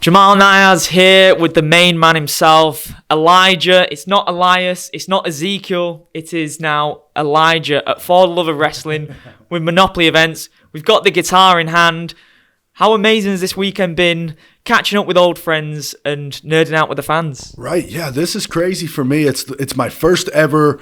Jamal Niaz here with the main man himself, Elijah. It's not Elias, it's not Ezekiel, it is now Elijah at For the Love of Wrestling with Monopoly Events. We've got the guitar in hand. How amazing has this weekend been? Catching up with old friends and nerding out with the fans. Right, yeah, this is crazy for me. It's my first ever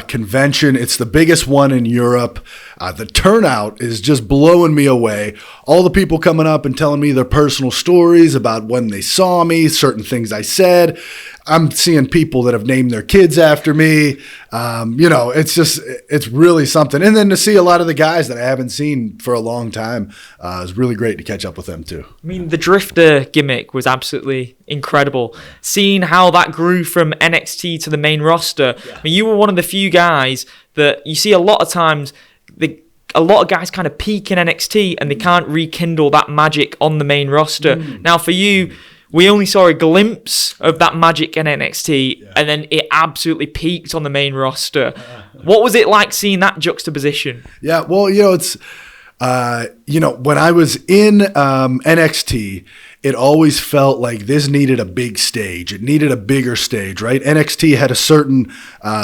convention. It's the biggest one in Europe. The turnout is just blowing me away. All the people coming up and telling me their personal stories about when they saw me, certain things I said. I'm seeing people that have named their kids after me. It's really something. And then to see a lot of the guys that I haven't seen for a long time is really great to catch up with them too. I mean, the Drifter gimmick was absolutely incredible. Seeing how that grew from NXT to the main roster. Yeah. I mean, you were one of the few guys that you see a lot of times, a lot of guys kind of peak in NXT and they can't rekindle that magic on the main roster. Now for you, we only saw a glimpse of that magic in NXT, and then it absolutely peaked on the main roster. What was it like seeing that juxtaposition? Yeah, well, it's, when I was in NXT, it always felt like this needed a big stage. It needed a bigger stage, right? NXT had a certain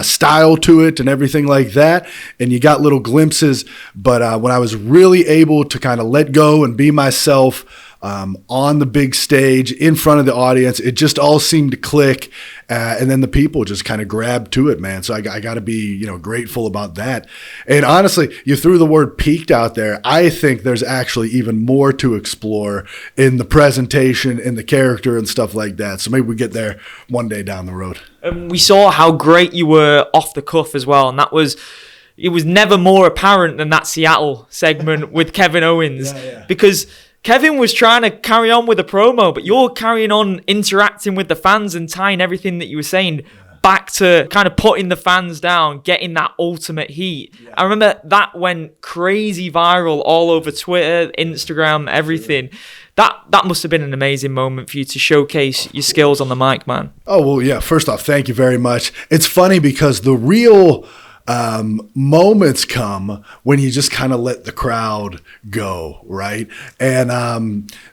style to it and everything like that, and you got little glimpses. But when I was really able to kind of let go and be myself, on the big stage in front of the audience, it just all seemed to click, and then the people just kind of grabbed to it, man. So I got to be grateful about that. And honestly, you threw the word peaked out there. I think there's actually even more to explore in the presentation, in the character and stuff like that. So maybe we get there one day down the road. We saw how great you were off the cuff as well, and it was never more apparent than that Seattle segment with Kevin Owens. Because Kevin was trying to carry on with the promo, but you're carrying on interacting with the fans and tying everything that you were saying back to kind of putting the fans down, getting that ultimate heat. I remember that went crazy viral all over Twitter, Instagram, everything. That must have been an amazing moment for you to showcase your skills on the mic, man. Oh, well, yeah. First off, thank you very much. It's funny because the real moments come when you just kind of let the crowd go, right? And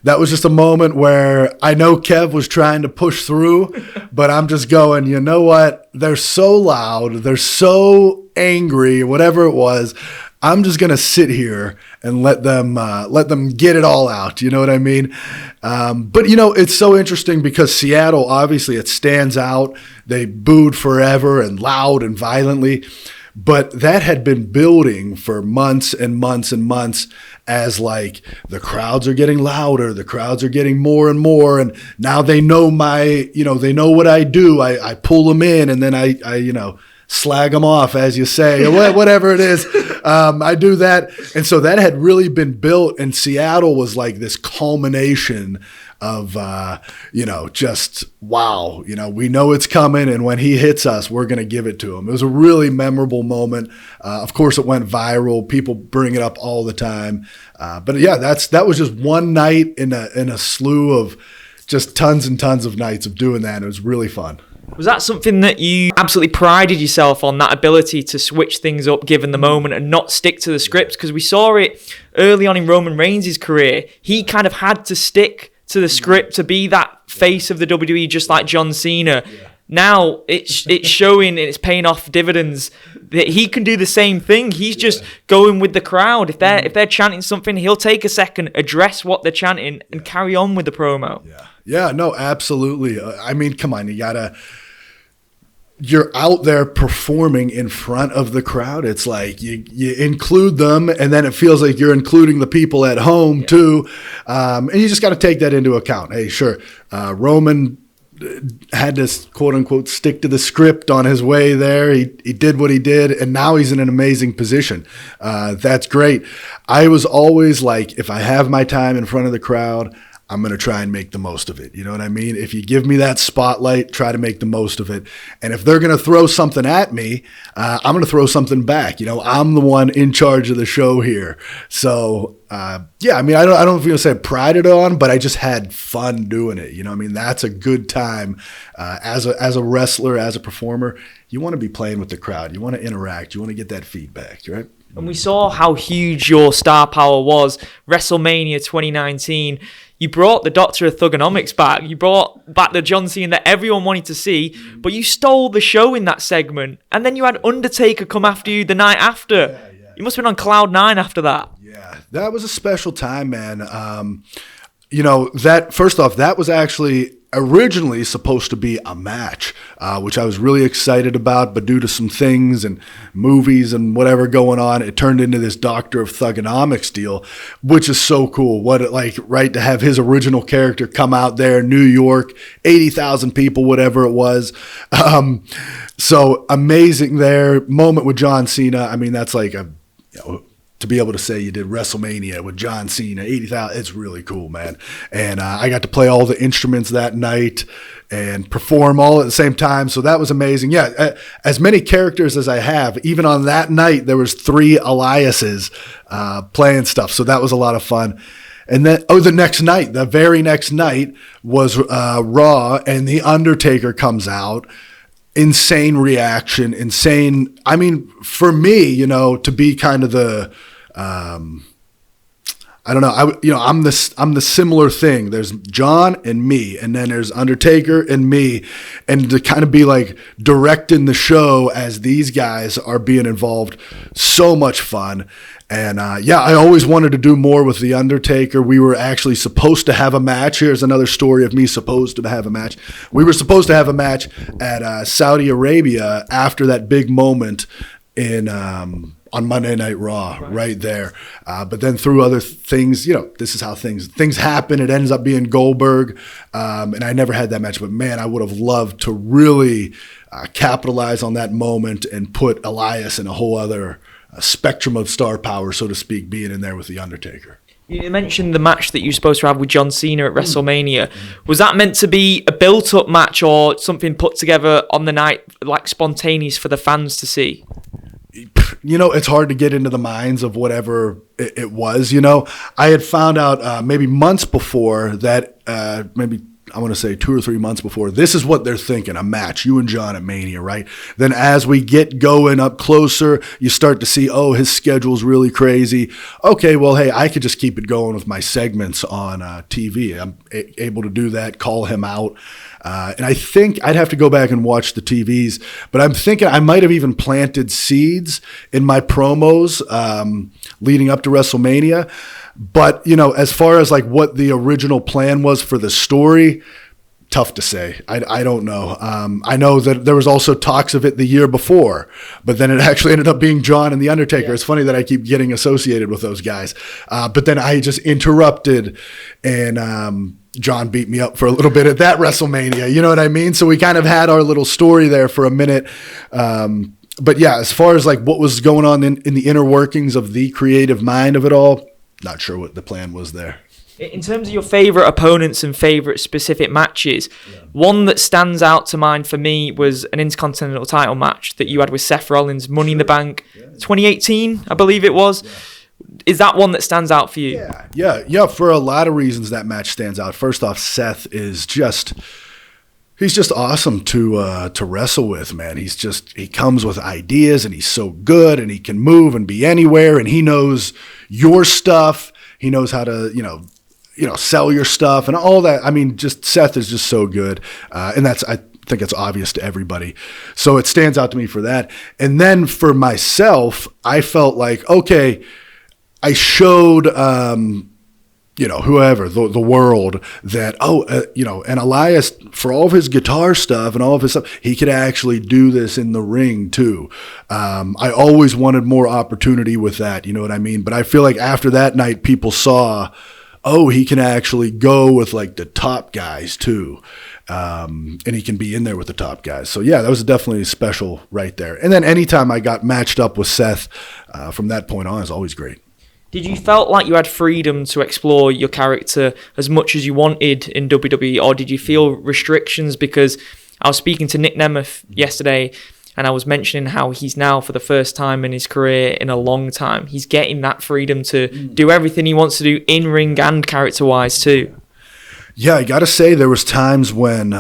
that was just a moment where I know Kev was trying to push through, but I'm just going, you know what? They're so loud. They're so angry, whatever it was. I'm just going to sit here and let them get it all out. You know what I mean? But, it's so interesting because Seattle, obviously, it stands out. They booed forever and loud and violently. But that had been building for months and months and months as like the crowds are getting louder, the crowds are getting more and more. And now they know they know what I do. I pull them in and then I slag them off, as you say, or whatever it is. I do that. And so that had really been built, and Seattle was like this culmination of, just wow, we know it's coming, and when he hits us, we're going to give it to him. It was a really memorable moment. Of course, it went viral. People bring it up all the time. But yeah, that was just one night in a slew of just tons and tons of nights of doing that. It was really fun. Was that something that you absolutely prided yourself on, that ability to switch things up given the moment and not stick to the scripts? Because we saw it early on in Roman Reigns' career. He kind of had to stick to the script to be that face of the WWE, just like John Cena. Now it's showing and it's paying off dividends that he can do the same thing. He's just going with the crowd. If they're chanting something, he'll take a second, address what they're chanting, and carry on with the promo. Yeah, no, absolutely. I mean, come on, you're out there performing in front of the crowd. It's like you include them, and then it feels like you're including the people at home too. And you just got to take that into account. Hey, sure, Roman had to quote unquote stick to the script on his way there. He did what he did, and now he's in an amazing position. That's great. I was always like, if I have my time in front of the crowd, I'm going to try and make the most of it. You know what I mean? If you give me that spotlight, try to make the most of it. And if they're going to throw something at me, I'm going to throw something back. I'm the one in charge of the show here. So, I mean, I don't know if you're going to say prided on, but I just had fun doing it. That's a good time. As a wrestler, as a performer, you want to be playing with the crowd. You want to interact. You want to get that feedback, right? And we saw how huge your star power was. WrestleMania 2019, You brought the Doctor of Thugonomics back. You brought back the John Cena that everyone wanted to see, but you stole the show in that segment. And then you had Undertaker come after you the night after. You must have been on cloud 9 after that. Yeah, that was a special time, man. That first off, that was actually originally supposed to be a match, which I was really excited about, but due to some things and movies and whatever going on, it turned into this Doctor of Thugonomics deal, which is so cool. Right, to have his original character come out there in New York, 80,000 people, whatever it was. So amazing there. Moment with John Cena. I mean, that's like to be able to say you did WrestleMania with John Cena, 80,000, it's really cool, man. And I got to play all the instruments that night and perform all at the same time. So that was amazing. Yeah, as many characters as I have, even on that night, there was 3 Eliases playing stuff. So that was a lot of fun. And then, the very next night was Raw, and The Undertaker comes out. Insane reaction, insane. I mean, for me, to be kind of the, I don't know. I'm the similar thing. There's John and me, and then there's Undertaker and me, and to kind of be like directing the show as these guys are being involved. So much fun. And I always wanted to do more with The Undertaker. We were actually supposed to have a match. Here's another story of me supposed to have a match. We were supposed to have a match at Saudi Arabia after that big moment on Monday Night Raw, right there. But then through other things, this is how things happen. It ends up being Goldberg, and I never had that match. But man, I would have loved to really capitalize on that moment and put Elias in a whole other spectrum of star power, so to speak, being in there with The Undertaker. You mentioned the match that you were supposed to have with John Cena at WrestleMania. Was that meant to be a built-up match or something put together on the night, like spontaneous for the fans to see? It's hard to get into the minds of whatever it was. I had found out maybe months before that, maybe I want to say 2 or 3 months before, this is what they're thinking, a match, you and John at Mania, right? Then as we get going up closer, you start to see, his schedule's really crazy. Okay, well, hey, I could just keep it going with my segments on TV. I'm able to do that, call him out. And I think I'd have to go back and watch the TVs, but I'm thinking I might have even planted seeds in my promos leading up to WrestleMania. But, as far as like what the original plan was for the story, tough to say. I don't know. I know that there was also talks of it the year before, but then it actually ended up being John and The Undertaker. Yeah. It's funny that I keep getting associated with those guys. But then I just interrupted, and John beat me up for a little bit at that WrestleMania. You know what I mean? So we kind of had our little story there for a minute. But yeah, as far as like what was going on in the inner workings of the creative mind of it all, not sure what the plan was there. In terms of your favorite opponents and favorite specific matches, one that stands out to mind for me was an Intercontinental title match that you had with Seth Rollins, Money in the Bank, 2018, I believe it was. Yeah. Is that one that stands out for you? Yeah. For a lot of reasons, that match stands out. First off, Seth is he's just awesome to wrestle with, man. He comes with ideas, and he's so good, and he can move and be anywhere, and he knows your stuff. He knows how to, sell your stuff and all that. I mean, just Seth is just so good. And I think it's obvious to everybody. So it stands out to me for that. And then for myself, I felt like, okay, I showed, whoever, the world that, and Elias, for all of his guitar stuff and all of his stuff, he could actually do this in the ring too. I always wanted more opportunity with that, you know what I mean? But I feel like after that night, people saw, he can actually go with like the top guys too. And he can be in there with the top guys. So yeah, that was definitely special right there. And then anytime I got matched up with Seth, from that point on, is always great. Did you felt like you had freedom to explore your character as much as you wanted in WWE, or did you feel restrictions? Because I was speaking to Nick Nemeth yesterday, and I was mentioning how he's now, for the first time in his career in a long time, he's getting that freedom to do everything he wants to do in ring and character-wise too. Yeah, I got to say there was times when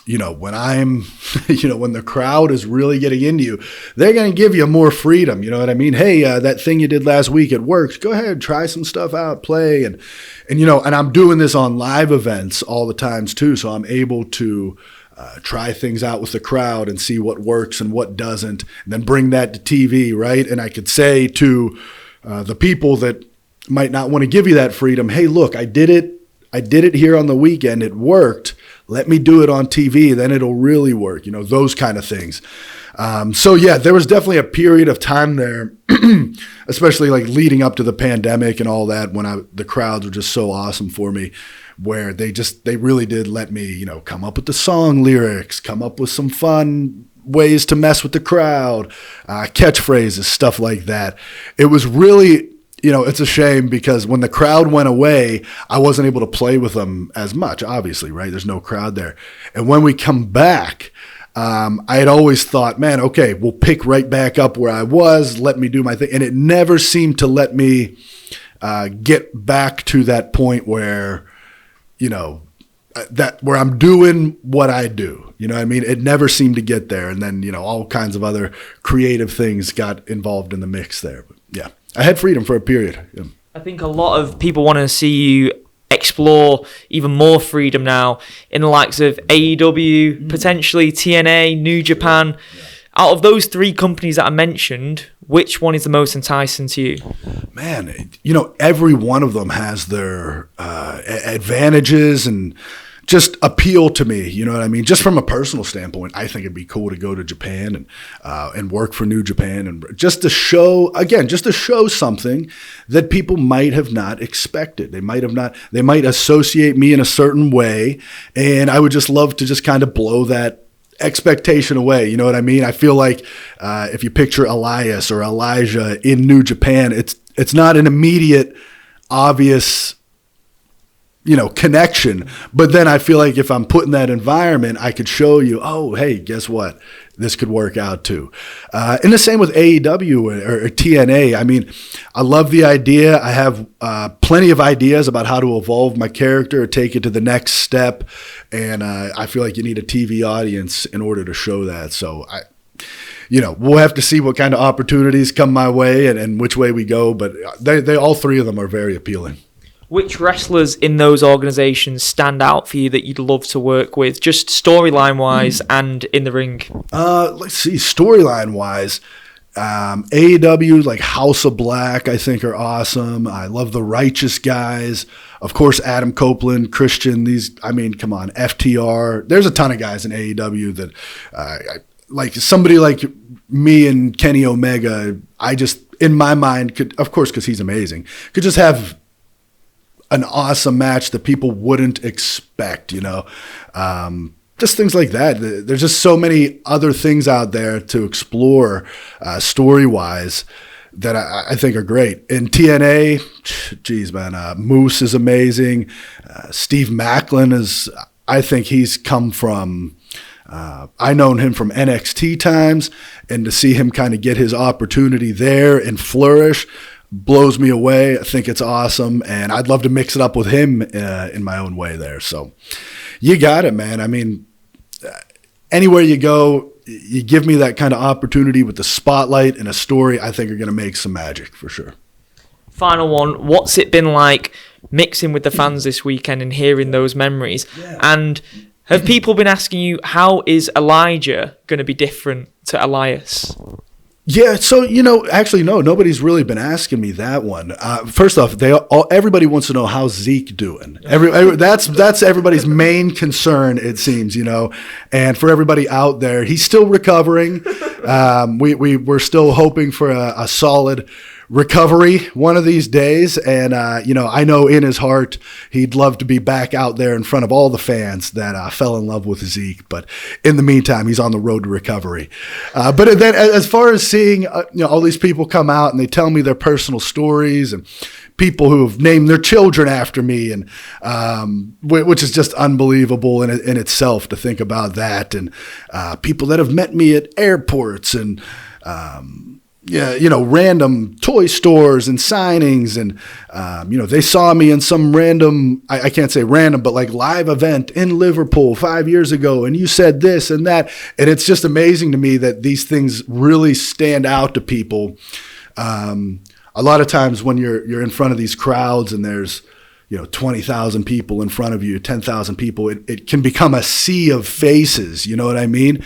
when I'm, when the crowd is really getting into you, they're going to give you more freedom. You know what I mean? Hey, that thing you did last week, it worked. Go ahead, try some stuff out, play. And I'm doing this on live events all the times too. So I'm able to try things out with the crowd and see what works and what doesn't, and then bring that to TV, right? And I could say to the people that might not want to give you that freedom, hey, look, I did it here on the weekend. It worked. Let me do it on TV. Then it'll really work. Those kind of things. So yeah, there was definitely a period of time there, especially like leading up to the pandemic and all that, when the crowds were just so awesome for me, where they really did let me, come up with the song lyrics, come up with some fun ways to mess with the crowd, catchphrases, stuff like that. It was really, it's a shame because when the crowd went away, I wasn't able to play with them as much, obviously, right? There's no crowd there. And when we come back, I had always thought, man, okay, we'll pick right back up where I was, let me do my thing. And it never seemed to let me get back to that point where, where I'm doing what I do. You know what I mean? It never seemed to get there. And then, all kinds of other creative things got involved in the mix there. But yeah, I had freedom for a period. Yeah. I think a lot of people want to see you explore even more freedom now in the likes of AEW, potentially TNA, New Japan. Yeah. Out of those three companies that I mentioned, which one is the most enticing to you? Man, every one of them has their advantages and just appeal to me. You know what I mean? Just from a personal standpoint, I think it'd be cool to go to Japan and work for New Japan, and just to show something that people might have not expected. They might associate me in a certain way, and I would just love to just kind of blow that expectation away. You know what I mean? I feel like if you picture Elias or Elijah in New Japan, it's not an immediate, obvious, connection. But then I feel like if I'm put in that environment, I could show you, oh, hey, guess what? This could work out too. And the same with AEW or TNA. I mean, I love the idea. I have plenty of ideas about how to evolve my character or take it to the next step. And I feel like you need a TV audience in order to show that. So we'll have to see what kind of opportunities come my way and which way we go. But they all three of them are very appealing. Which wrestlers in those organizations stand out for you that you'd love to work with, just storyline-wise and in the ring? Let's see, storyline-wise, AEW, like House of Black, I think are awesome. I love the Righteous guys. Of course, Adam Copeland, Christian, come on, FTR. There's a ton of guys in AEW that, like somebody like me and Kenny Omega, I just, in my mind, could, of course, because he's amazing, could just have an awesome match that people wouldn't expect, just things like that. There's just so many other things out there to explore story-wise that I think are great. In TNA, geez, man, Moose is amazing. Steve Macklin I think he's come from, I known him from NXT times, and to see him kind of get his opportunity there and flourish blows me away. I think it's awesome, and I'd love to mix it up with him in my own way there. So you got it, man. I mean, anywhere you go, you give me that kind of opportunity with the spotlight and a story, I think you're going to make some magic for sure. Final one, what's it been like mixing with the fans this weekend and hearing those memories? Yeah. And have people been asking you, how is Elijah going to be different to Elias? Yeah, so, actually, no, nobody's really been asking me that one. First off, everybody wants to know how's Zeke doing. That's everybody's main concern, it seems, And for everybody out there, he's still recovering. We're still hoping for a solid recovery one of these days. And, I know in his heart, he'd love to be back out there in front of all the fans that fell in love with Zeke. But in the meantime, he's on the road to recovery. But then as far as seeing, all these people come out and they tell me their personal stories, and people who have named their children after me, and which is just unbelievable in itself to think about that. And people that have met me at airports, and random toy stores and signings. And, they saw me in some random, I can't say random, but like live event in Liverpool 5 years ago. And you said this and that. And it's just amazing to me that these things really stand out to people. A lot of times when you're in front of these crowds and there's, 20,000 people in front of you, 10,000 people, it can become a sea of faces. You know what I mean?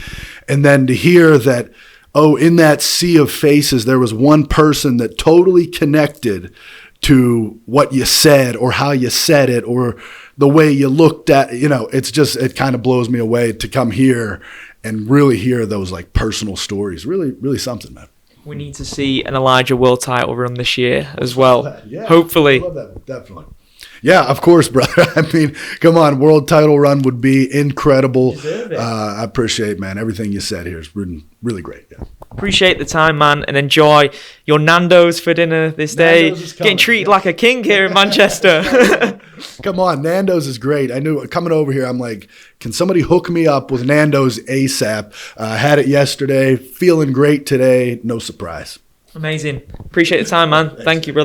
And then to hear that, in that sea of faces, there was one person that totally connected to what you said or how you said it or the way you looked at, it kind of blows me away to come here and really hear those like personal stories. Really, really something, man. We need to see an Elijah world title run this year as well. Yeah, hopefully. I love that, definitely. Yeah, of course, brother. I mean, come on, world title run would be incredible. Deserve it. I appreciate, man, everything you said here is really, really great. Yeah. Appreciate the time, man, and enjoy your Nando's for dinner this day. Getting treated like a king here in Manchester. Come on, Nando's is great. I knew coming over here, I'm like, can somebody hook me up with Nando's ASAP? Had it yesterday, feeling great today. No surprise. Amazing. Appreciate the time, man. Thank you, brother.